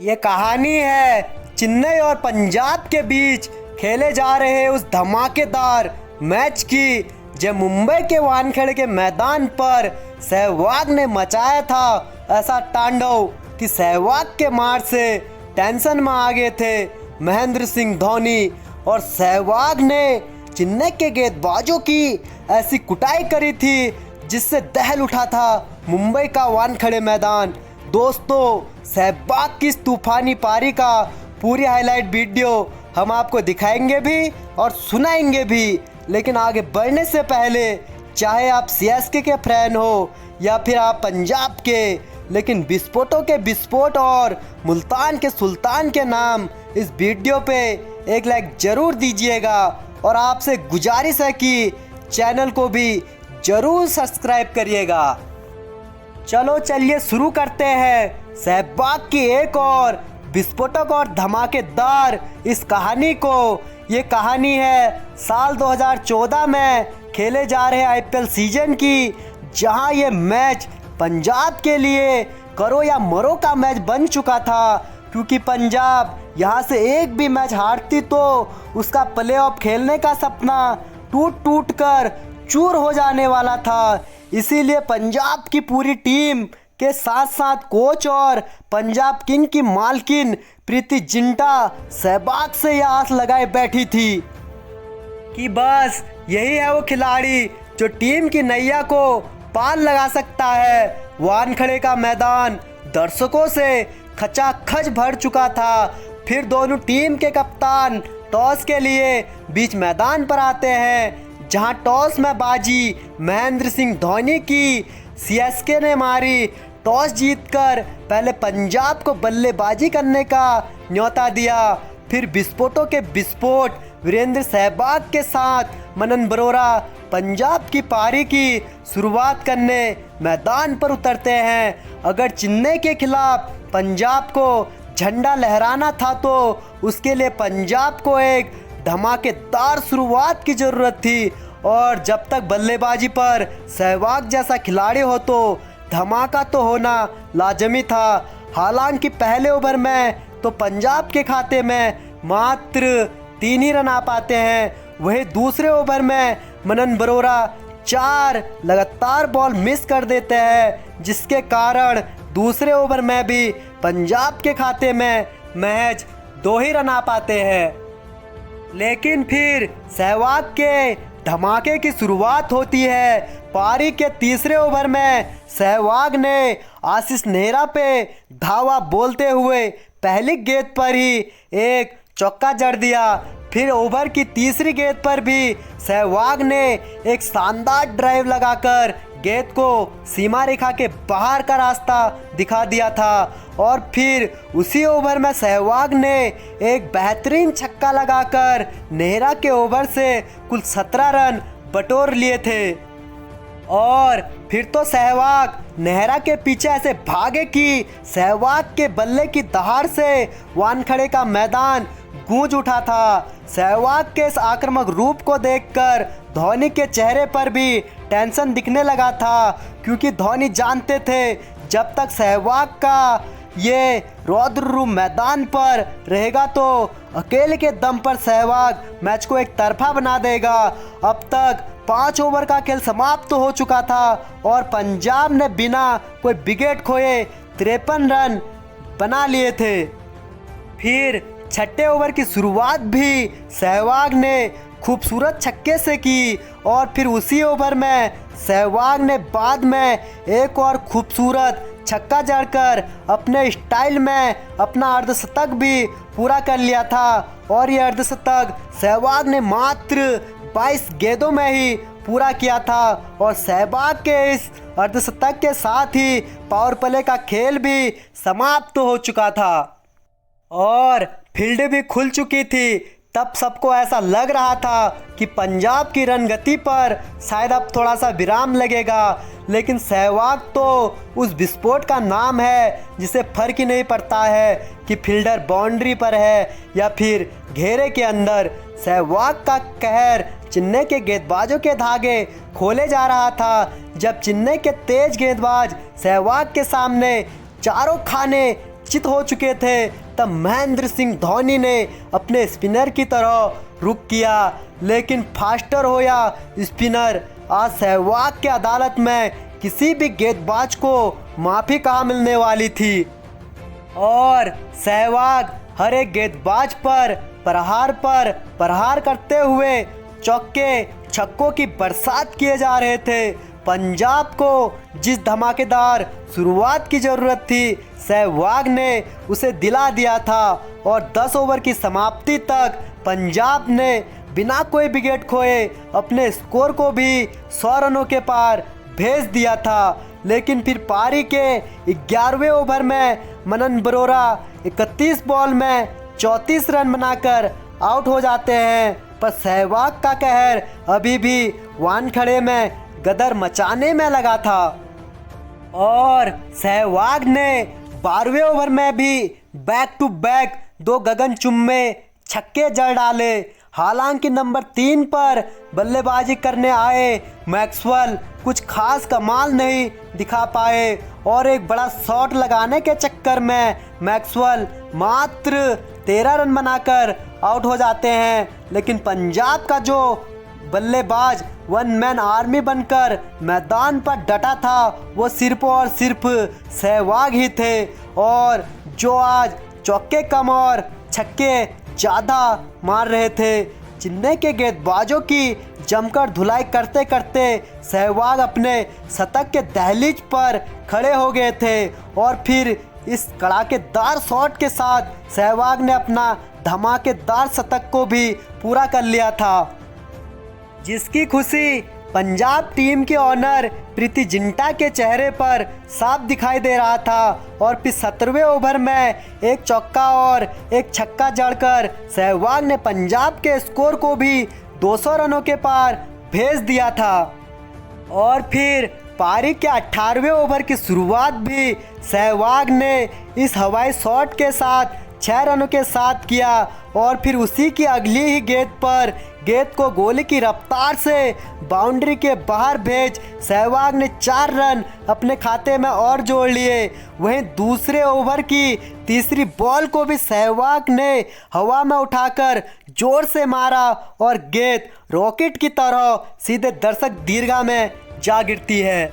ये कहानी है चेन्नई और पंजाब के बीच खेले जा रहे उस धमाकेदार मैच की, जब मुंबई के वानखेड़े के मैदान पर सहवाग ने मचाया था ऐसा तांडव कि सहवाग के मार से टेंशन में आ गए थे महेंद्र सिंह धोनी। और सहवाग ने चेन्नई के गेंदबाजों की ऐसी कुटाई करी थी जिससे दहल उठा था मुंबई का वानखेड़े मैदान। दोस्तों, सहवाग की इस तूफानी पारी का पूरी हाईलाइट वीडियो हम आपको दिखाएंगे भी और सुनाएंगे भी। लेकिन आगे बढ़ने से पहले, चाहे आप सीएसके के फैन हो या फिर आप पंजाब के, लेकिन विस्फोटों के विस्फोट और मुल्तान के सुल्तान के नाम इस वीडियो पे एक लाइक ज़रूर दीजिएगा। और आपसे गुजारिश है कि चैनल को भी ज़रूर सब्सक्राइब करिएगा। चलो चलिए शुरू करते हैं सहवाग की एक और विस्फोटक और धमाकेदार इस कहानी को। ये कहानी है साल 2014 में खेले जा रहे आईपीएल सीजन की, जहां ये मैच पंजाब के लिए करो या मरो का मैच बन चुका था, क्योंकि पंजाब यहां से एक भी मैच हारती तो उसका प्लेऑफ खेलने का सपना टूट टूट कर चूर हो जाने वाला था। इसीलिए पंजाब की पूरी टीम के साथ साथ कोच और पंजाब किंग की मालकिन प्रीति जिंटा सहवाग से यह आस लगाए बैठी थी कि बस यही है वो खिलाड़ी जो टीम की नैया को पार लगा सकता है। वानखेड़े का मैदान दर्शकों से खचाखच भर चुका था। फिर दोनों टीम के कप्तान टॉस के लिए बीच मैदान पर आते हैं, जहां टॉस में बाजी महेंद्र सिंह धोनी की सीएसके ने मारी। टॉस जीतकर पहले पंजाब को बल्लेबाजी करने का न्योता दिया। फिर विस्फोटों के विस्फोट वीरेंद्र सहवाग के साथ मनन बरोरा पंजाब की पारी की शुरुआत करने मैदान पर उतरते हैं। अगर चेन्नई के खिलाफ पंजाब को झंडा लहराना था तो उसके लिए पंजाब को एक धमाकेदार शुरुआत की ज़रूरत थी। और जब तक बल्लेबाजी पर सहवाग जैसा खिलाड़ी हो तो धमाका तो होना लाजमी था। हालांकि पहले ओवर में तो पंजाब के खाते में मात्र 3 ही रन आ पाते हैं, वहीं दूसरे ओवर में मनन बरोरा 4 लगातार बॉल मिस कर देते हैं, जिसके कारण दूसरे ओवर में भी पंजाब के खाते में महज 2 ही रन आ पाते हैं। लेकिन फिर सहवाग के धमाके की शुरुआत होती है। पारी के तीसरे ओवर में सहवाग ने आशीष नेहरा पे धावा बोलते हुए पहली गेंद पर ही एक चौका जड़ दिया। फिर ओवर की तीसरी गेंद पर भी सहवाग ने एक शानदार ड्राइव लगाकर गेंद को सीमा रेखा के बाहर का रास्ता दिखा दिया था। और फिर उसी ओवर में सहवाग ने एक बेहतरीन छक्का लगाकर नेहरा के ओवर से कुल 17 रन बटोर लिए थे। और फिर तो सहवाग नेहरा के पीछे ऐसे भागे कि सहवाग के बल्ले की दहाड़ से वानखेड़े का मैदान गूंज उठा था। सहवाग के इस आक्रामक रूप को देखकर धोनी के चेहरे पर भी टेंशन दिखने लगा था, क्योंकि धोनी जानते थे जब तक सहवाग का ये रौद्र रूप मैदान पर रहेगा तो अकेले के दम पर सहवाग मैच को एक तरफा बना देगा। अब तक 5 ओवर का खेल समाप्त हो चुका था और पंजाब ने बिना कोई विकेट खोए 53 रन बना लिए थे। फिर छठे ओवर की शुरुआत भी सहवाग ने खूबसूरत छक्के से की और फिर उसी ओवर में सहवाग ने बाद में एक और खूबसूरत छक्का जड़कर अपने स्टाइल में अपना अर्धशतक भी पूरा कर लिया था। और ये अर्धशतक सहवाग ने मात्र 22 गेंदों में ही पूरा किया था। और सहवाग के इस अर्धशतक के साथ ही पावर प्ले का खेल भी समाप्त हो चुका था और फील्ड भी खुल चुकी थी। तब सबको ऐसा लग रहा था कि पंजाब की रणगति पर शायद अब थोड़ा सा विराम लगेगा, लेकिन सहवाग तो उस विस्फोट का नाम है जिसे फर्क ही नहीं पड़ता है कि फील्डर बाउंड्री पर है या फिर घेरे के अंदर। सहवाग का कहर चेन्नई के गेंदबाजों के धागे खोले जा रहा था, जब चेन्नई के तेज गेंदबाज सहवाग के सामने चारों खाने निश्चित हो चुके थे, तब महेंद्र सिंह धोनी ने अपने स्पिनर की तरह रुख किया। लेकिन फास्टर हो या स्पिनर, आज सहवाग की अदालत में किसी भी गेंदबाज को माफ़ी कहाँ मिलने वाली थी। और सहवाग हर एक गेंदबाज पर प्रहार करते हुए चौके छक्कों की बरसात किए जा रहे थे। पंजाब को जिस धमाकेदार शुरुआत की ज़रूरत थी, सहवाग ने उसे दिला दिया था और 10 ओवर की समाप्ति तक पंजाब ने बिना कोई विकेट खोए अपने स्कोर को भी 100 रनों के पार भेज दिया था। लेकिन फिर पारी के 11वें ओवर में मनन बरोरा 31 बॉल में 34 रन बनाकर आउट हो जाते हैं। पर सहवाग का कहर अभी भी वानखेड़े में गदर मचाने में लगा था और सहवाग ने 12वें ओवर में भी बैक टू बैक 2 गगनचुम्बी छक्के जड़ डाले। हालांकि नंबर 3 पर बल्लेबाजी करने आए मैक्सवेल कुछ खास कमाल नहीं दिखा पाए और एक बड़ा शॉट लगाने के चक्कर में मैक्सवेल मात्र 13 रन बनाकर आउट हो जाते हैं। लेकिन पंजाब का जो बल्लेबाज वन मैन आर्मी बनकर मैदान पर डटा था, वो सिर्फ और सिर्फ सहवाग ही थे और जो आज चौके कम और छक्के ज़्यादा मार रहे थे। चेन्नई के गेंदबाजों की जमकर धुलाई करते करते सहवाग अपने शतक के दहलीज पर खड़े हो गए थे और फिर इस कड़ाकेदार शॉट के साथ सहवाग ने अपना धमाकेदार शतक को भी पूरा कर लिया था, जिसकी खुशी पंजाब टीम के ऑनर प्रीति जिंटा के चेहरे पर साफ दिखाई दे रहा था। और फिर 17वें ओवर में एक चौका और एक छक्का जड़कर सहवाग ने पंजाब के स्कोर को भी 200 रनों के पार भेज दिया था। और फिर पारी के 18वें ओवर की शुरुआत भी सहवाग ने इस हवाई शॉट के साथ 6 रनों के साथ किया और फिर उसी की अगली ही गेंद पर गेंद को गोली की रफ्तार से बाउंड्री के बाहर भेज सहवाग ने 4 रन अपने खाते में और जोड़ लिए। वहीं दूसरे ओवर की तीसरी बॉल को भी सहवाग ने हवा में उठाकर जोर से मारा और गेंद रॉकेट की तरह सीधे दर्शक दीर्घा में जा गिरती है।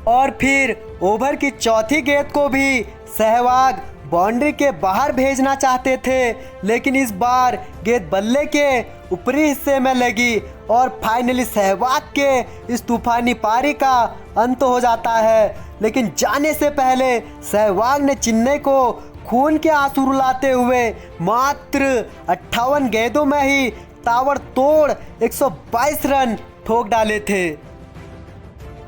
और फिर ओवर की चौथी गेंद को भी सहवाग बाउंड्री के बाहर भेजना चाहते थे, लेकिन इस बार गेंद बल्ले के ऊपरी हिस्से में लगी और फाइनली सहवाग के इस तूफानी पारी का अंत हो जाता है। लेकिन जाने से पहले सहवाग ने चेन्नई को खून के आंसू रुलाते हुए मात्र 58 गेंदों में ही ताबड़तोड़ 122 रन ठोक डाले थे।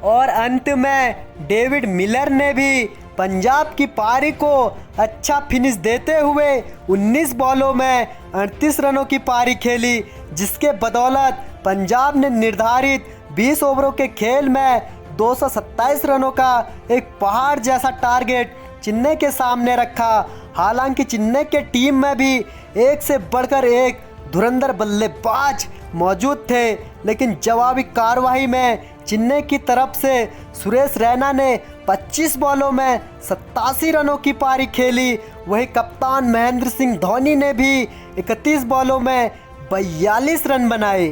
और अंत में डेविड मिलर ने भी पंजाब की पारी को अच्छा फिनिश देते हुए 19 बॉलों में 38 रनों की पारी खेली, जिसके बदौलत पंजाब ने निर्धारित 20 ओवरों के खेल में 227 रनों का एक पहाड़ जैसा टारगेट चेन्नई के सामने रखा। हालांकि चेन्नई के टीम में भी एक से बढ़कर एक धुरंधर बल्लेबाज मौजूद थे, लेकिन जवाबी कार्रवाई में चेन्नई की तरफ से सुरेश रैना ने 25 बॉलों में 87 रनों की पारी खेली। वहीं कप्तान महेंद्र सिंह धोनी ने भी 31 बॉलों में 42 रन बनाए।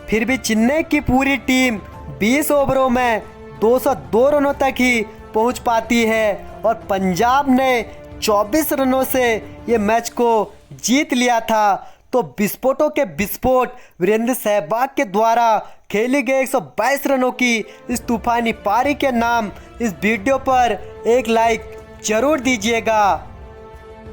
फिर भी चेन्नई की पूरी टीम 20 ओवरों में 202 रनों तक ही पहुंच पाती है और पंजाब ने 24 रनों से ये मैच को जीत लिया था। तो विस्फोटों के विस्फोट वीरेंद्र सहवाग के द्वारा खेली गई 122 रनों की इस तूफानी पारी के नाम इस वीडियो पर एक लाइक जरूर दीजिएगा।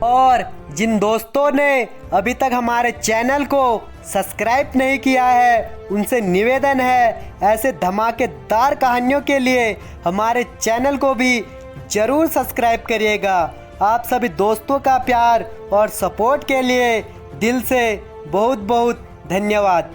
और जिन दोस्तों ने अभी तक हमारे चैनल को सब्सक्राइब नहीं किया है, उनसे निवेदन है ऐसे धमाकेदार कहानियों के लिए हमारे चैनल को भी ज़रूर सब्सक्राइब करिएगा। आप सभी दोस्तों का प्यार और सपोर्ट के लिए दिल से बहुत बहुत धन्यवाद।